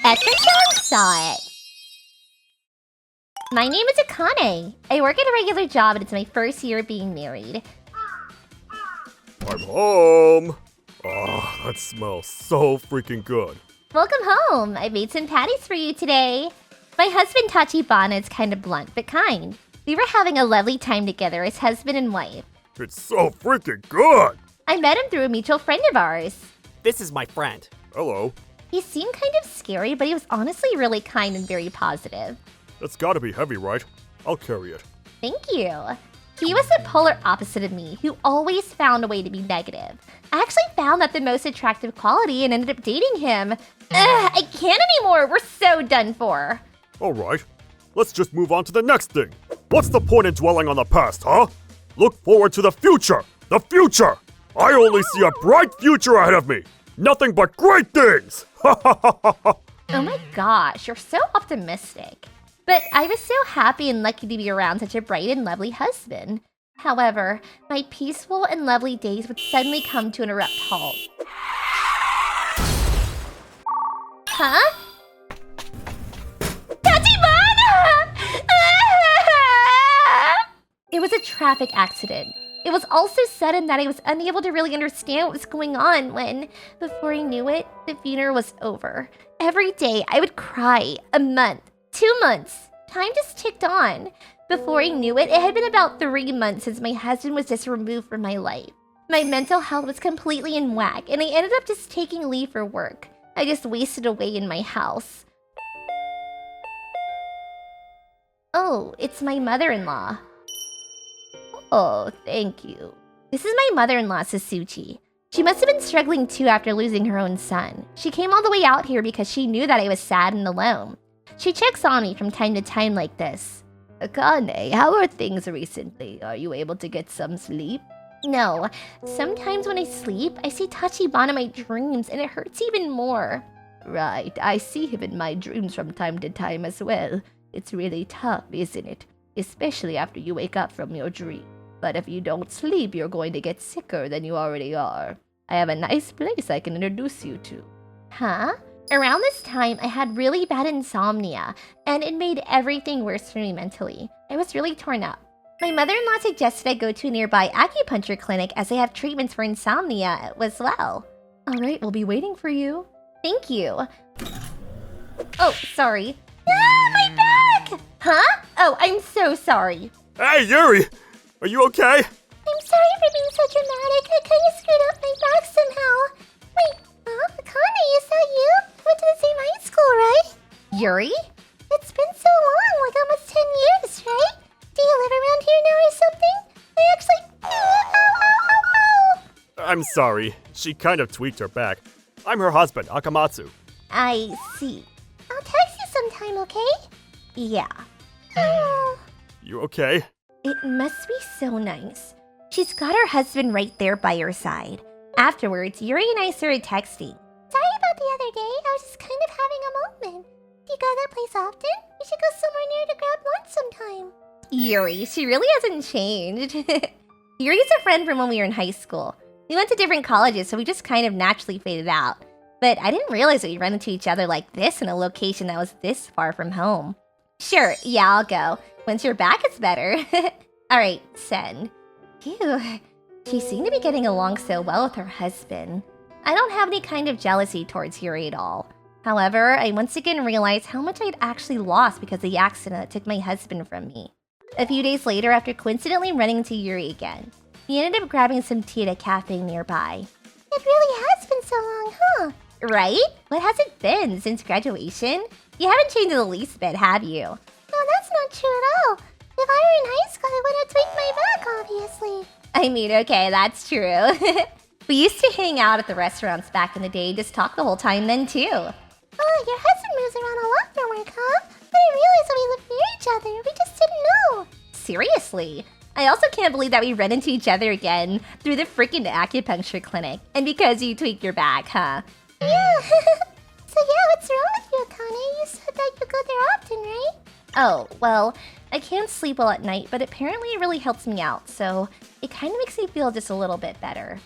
Etra saw it. My name is Akane. I work at a regular job and it's my first year being married. I'm home! Oh, that smells so freaking good. Welcome home. I made some patties for you today. My husband Tachibana is kind of blunt, but kind. We were having a lovely time together as husband and wife. It's so freaking good! I met him through a mutual friend of ours. This is my friend. Hello. He seemed kind of scary, but he was honestly really kind and very positive. That's gotta be heavy, right? I'll carry it. Thank you. He was the polar opposite of me, who always found a way to be negative. I actually found that the most attractive quality and ended up dating him. Ugh, I can't anymore. We're so done for. Alright, let's just move on to the next thing. What's the point in dwelling on the past, huh? Look forward to the future! The future! I only see a bright future ahead of me! Nothing but great things! Oh my gosh, you're so optimistic. But I was so happy and lucky to be around such a bright and lovely husband. However, my peaceful and lovely days would suddenly come to an abrupt halt. Huh? Tachibana! It was a traffic accident. It was all so sudden that I was unable to really understand what was going on when, before I knew it, the funeral was over. Every day I would cry. A month. 2 months. Time just ticked on. Before I knew it, it had been about 3 months since my husband was just removed from my life. My mental health was completely in whack, and I ended up just taking leave for work. I just wasted away in my house. Oh, it's my mother-in-law. Oh, thank you. This is my mother-in-law, Sasuchi. She must have been struggling too after losing her own son. She came all the way out here because she knew that I was sad and alone. She checks on me from time to time like this. Akane, how are things recently? Are you able to get some sleep? No. Sometimes when I sleep, I see Tachibana in my dreams and it hurts even more. Right, I see him in my dreams from time to time as well. It's really tough, isn't it? Especially after you wake up from your dream. But if you don't sleep, you're going to get sicker than you already are. I have a nice place I can introduce you to. Huh? Around this time, I had really bad insomnia, and it made everything worse for me mentally. I was really torn up. My mother-in-law suggested I go to a nearby acupuncture clinic as they have treatments for insomnia as well. Alright, we'll be waiting for you. Thank you. Oh, sorry. Ah, my back! Huh? Oh, I'm so sorry. Hey, Yuri! Are you okay? I'm sorry for being so dramatic. I kind of screwed up my back somehow. Wait, Akane, is that you? We went to the same high school, right? Yuri? It's been so long, like almost 10 years, right? Do you live around here now or something? I actually... Ow. I'm sorry. She kind of tweaked her back. I'm her husband, Akamatsu. I see. I'll text you sometime, okay? Yeah. You okay? It must be so nice. She's got her husband right there by her side. Afterwards, Yuri and I started texting. Sorry about the other day. I was just kind of having a moment. Do you go to that place often? We should go somewhere near to grab lunch sometime. Yuri, she really hasn't changed. Yuri's a friend from when we were in high school. We went to different colleges, so we just kind of naturally faded out. But I didn't realize that we'd run into each other like this in a location that was this far from home. Sure, yeah, I'll go. Once you're back, it's better. Alright, send. Phew, she seemed to be getting along so well with her husband. I don't have any kind of jealousy towards Yuri at all. However, I once again realized how much I'd actually lost because of the accident that took my husband from me. A few days later, after coincidentally running into Yuri again, we ended up grabbing some tea at a cafe nearby. It really has been so long, huh? Right? What has it been since graduation? You haven't changed in the least bit, have you? No, that's not true at all. If I were in high school, I would have tweaked my back, obviously. I mean, okay, that's true. We used to hang out at the restaurants back in the day, just talk the whole time then, too. Oh, your husband moves around a lot for work, huh? I didn't realize that we lived near each other. We just didn't know. Seriously? I also can't believe that we ran into each other again through the freaking acupuncture clinic. And because you tweaked your back, huh? Yeah. So yeah, what's wrong with you, Akane? You said that you go there often, right? Oh, well, I can't sleep well at night, but apparently it really helps me out, so it kind of makes me feel just a little bit better.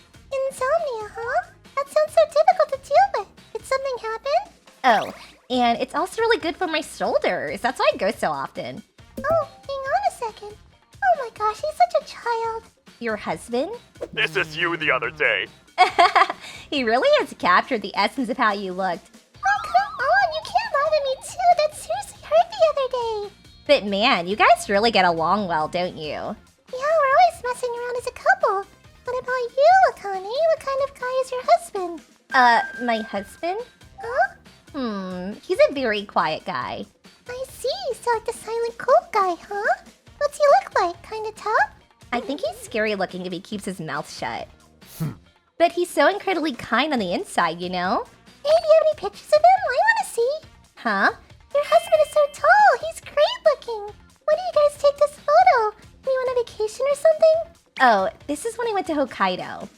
Insomnia, huh? That sounds so difficult to deal with. Did something happen? Oh, And it's also really good for my shoulders. That's why I go so often. Oh, hang on a second. Oh my gosh, he's such a child. Your husband? This is you the other day. He really has captured the essence of how you looked. Oh, come on, you can't lie to me too. That seriously hurt the other day. But man, you guys really get along well, don't you? Yeah, we're always messing around as a couple. What about you, Akane? What kind of guy is your husband? My husband? Huh? He's a very quiet guy. I see. So like the silent cold guy, huh? What's he look like? Kinda tough? I think he's scary looking if he keeps his mouth shut. But he's so incredibly kind on the inside, you know? Hey, do you have any pictures of him? I wanna see. Huh? Your husband is so tall. He's great looking. When do you guys take this photo? Are you on a vacation or something? Oh, this is when I went to Hokkaido.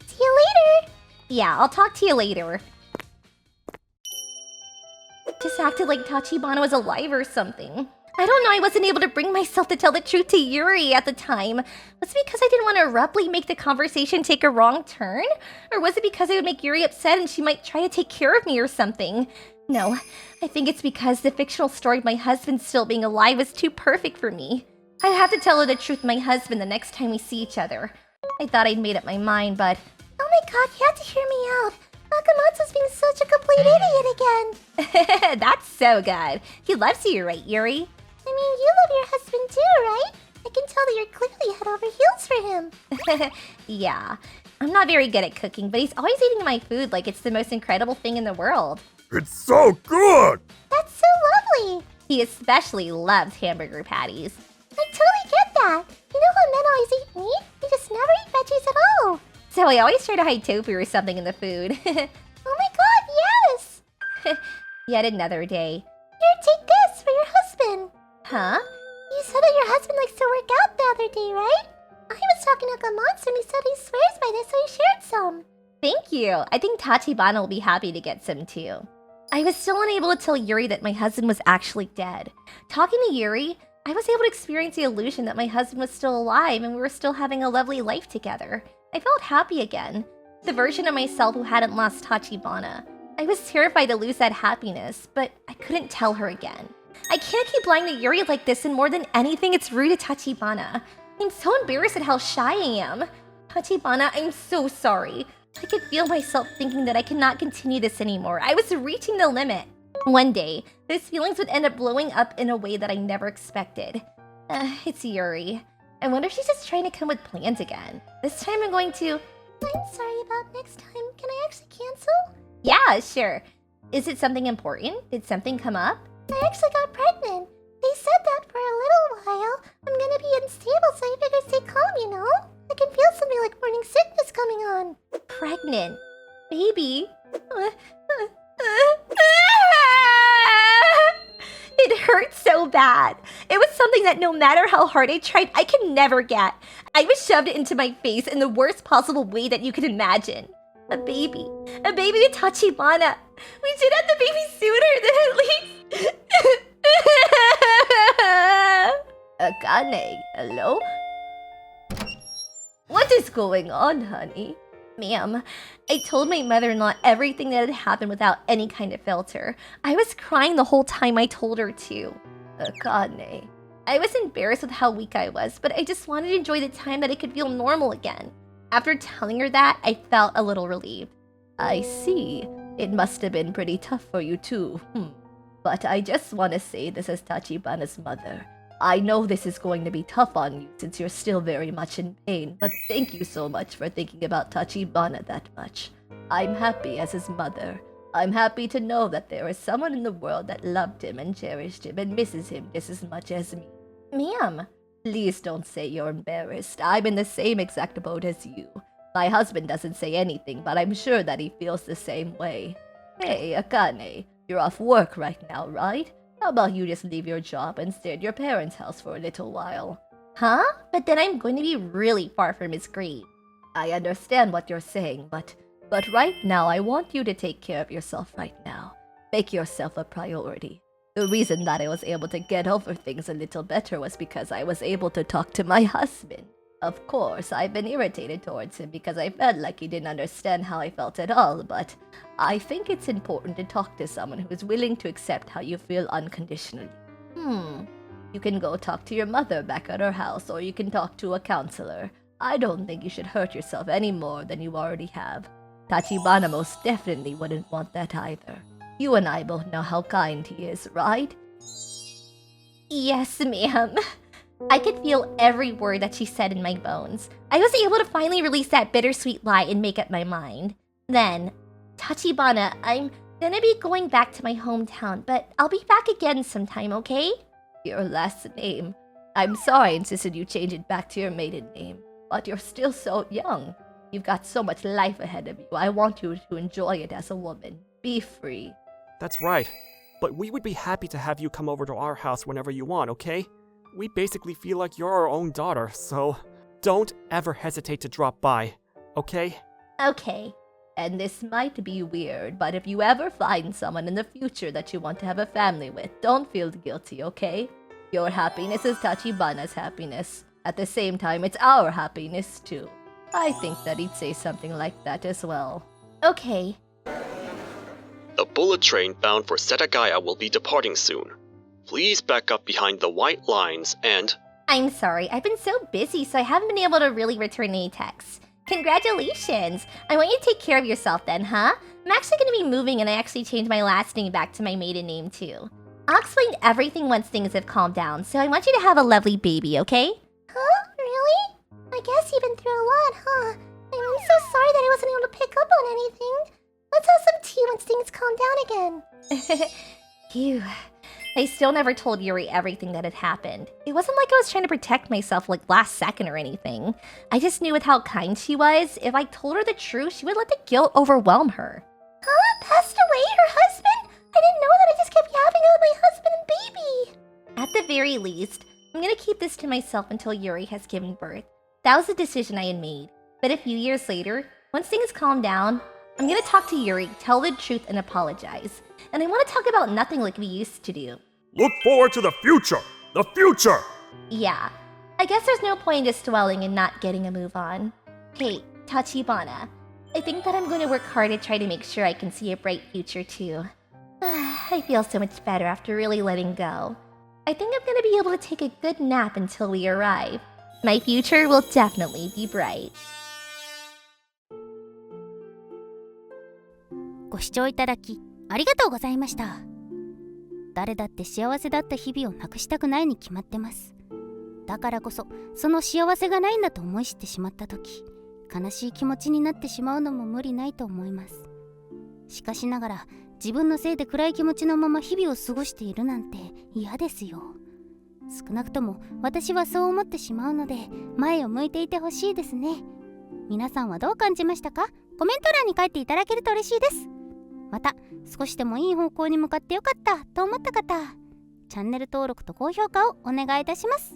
See you later. Yeah, I'll talk to you later. Just acted like Tachibana was alive or something. I don't know, I wasn't able to bring myself to tell the truth to Yuri at the time. Was it because I didn't want to abruptly make the conversation take a wrong turn? Or was it because I would make Yuri upset and she might try to take care of me or something? No, I think it's because the fictional story of my husband still being alive was too perfect for me. I have to tell her the truth, my husband, the next time we see each other. I thought I'd made up my mind, but... Oh my god, you have to hear me out. Nakamatsu's being such a complete idiot again. That's so good. He loves you, right, Yuri? I mean, you love your husband too, right? I can tell that you're clearly head over heels for him. Yeah. I'm not very good at cooking, but he's always eating my food like it's the most incredible thing in the world. It's so good! That's so lovely. He especially loves hamburger patties. I totally get that. You know how men always eat meat? They just never eat veggies at all. So I always try to hide tofu or something in the food. Oh my god, yes! Yet another day. Here, take this for your husband. Huh? You said that your husband likes to work out the other day, right? I was talking to Nakamatsu and he said he swears by this, so he shared some. Thank you. I think Tachibana will be happy to get some too. I was still unable to tell Yuri that my husband was actually dead. Talking to Yuri, I was able to experience the illusion that my husband was still alive and we were still having a lovely life together. I felt happy again. The version of myself who hadn't lost Tachibana. I was terrified to lose that happiness, but I couldn't tell her again. I can't keep lying to Yuri like this, and more than anything, it's rude to Tachibana. I'm so embarrassed at how shy I am. Tachibana, I'm so sorry. I could feel myself thinking that I cannot continue this anymore. I was reaching the limit. One day, those feelings would end up blowing up in a way that I never expected. It's Yuri. I wonder if she's just trying to come with plans again. This time I'm going to... I'm sorry about next time. Can I actually cancel? Yeah, sure. Is it something important? Did something come up? I actually got pregnant. They said that for a little while. I'm gonna be unstable, so I figured stay calm, you know? I can feel something like morning sickness coming on. Pregnant. Baby. It hurt so bad. It was something that no matter how hard I tried, I could never get. I was shoved it into my face in the worst possible way that you could imagine. A baby to Tachibana. We should have the baby sooner than at least... Akane, hello? What is going on, honey? Ma'am, I told my mother-in-law everything that had happened without any kind of filter. I was crying the whole time I told her to. Akane. I was embarrassed with how weak I was, but I just wanted to enjoy the time that I could feel normal again. After telling her that, I felt a little relieved. I see. It must have been pretty tough for you too. But I just want to say this as Tachibana's mother. I know this is going to be tough on you since you're still very much in pain, but thank you so much for thinking about Tachibana that much. I'm happy as his mother. I'm happy to know that there is someone in the world that loved him and cherished him and misses him just as much as me. Ma'am, please don't say you're embarrassed. I'm in the same exact boat as you. My husband doesn't say anything, but I'm sure that he feels the same way. Hey, Akane, you're off work right now, right? How about you just leave your job and stay at your parents' house for a little while? Huh? But then I'm going to be really far from his grave. I understand what you're saying, but right now I want you to take care of yourself right now. Make yourself a priority. The reason that I was able to get over things a little better was because I was able to talk to my husband. Of course, I've been irritated towards him because I felt like he didn't understand how I felt at all, but I think it's important to talk to someone who is willing to accept how you feel unconditionally. You can go talk to your mother back at her house, or you can talk to a counselor. I don't think you should hurt yourself any more than you already have. Tachibana most definitely wouldn't want that either. You and I both know how kind he is, right? Yes, ma'am. I could feel every word that she said in my bones. I was able to finally release that bittersweet lie and make up my mind. Then, Tachibana, I'm gonna be going back to my hometown, but I'll be back again sometime, okay? Your last name. I'm sorry I insisted you change it back to your maiden name, but you're still so young. You've got so much life ahead of you. I want you to enjoy it as a woman. Be free. That's right. But we would be happy to have you come over to our house whenever you want, okay? We basically feel like you're our own daughter, so don't ever hesitate to drop by, okay? Okay. And this might be weird, but if you ever find someone in the future that you want to have a family with, don't feel guilty, okay? Your happiness is Tachibana's happiness. At the same time, it's our happiness too. I think that he'd say something like that as well. Okay. The bullet train bound for Setagaya will be departing soon. Please back up behind the white lines and... I'm sorry, I've been so busy, so I haven't been able to really return any texts. Congratulations! I want you to take care of yourself then, huh? I'm actually going to be moving and I actually changed my last name back to my maiden name too. I'll explain everything once things have calmed down, so I want you to have a lovely baby, okay? Huh? Really? I guess you've been through a lot, huh? I'm so sorry that I wasn't able to pick up on anything. Let's have some tea once things calm down again. Phew. I still never told Yuri everything that had happened. It wasn't like I was trying to protect myself like last second or anything. I just knew with how kind she was, if I told her the truth, she would let the guilt overwhelm her. Huh? Passed away? Her husband? I didn't know that. I just kept yapping about my husband and baby. At the very least, I'm gonna keep this to myself until Yuri has given birth. That was the decision I had made. But a few years later, once things calm down, I'm gonna talk to Yuri, tell the truth, and apologize. And I want to talk about nothing like we used to do. Look forward to the future! The future! Yeah, I guess there's no point in just dwelling and not getting a move on. Hey, Tachibana, I think that I'm going to work hard to try to make sure I can see a bright future too. I feel so much better after really letting go. I think I'm going to be able to take a good nap until we arrive. My future will definitely be bright. ご視聴いただきありがとうございました。誰だって幸せだった日々をなくしたくないに決まってます。だからこそその幸せがないんだと思い知ってしまった時、悲しい気持ちになってしまうのも無理ないと思います。しかしながら自分のせいで暗い気持ちのまま日々を過ごしているなんて嫌ですよ。少なくとも私はそう思ってしまうので、前を向いていてほしいですね。皆さんはどう感じましたか？コメント欄に書いていただけると嬉しいです。また少しでもいい方向に向かってよかったと思った方、チャンネル登録と高評価をお願いいたします。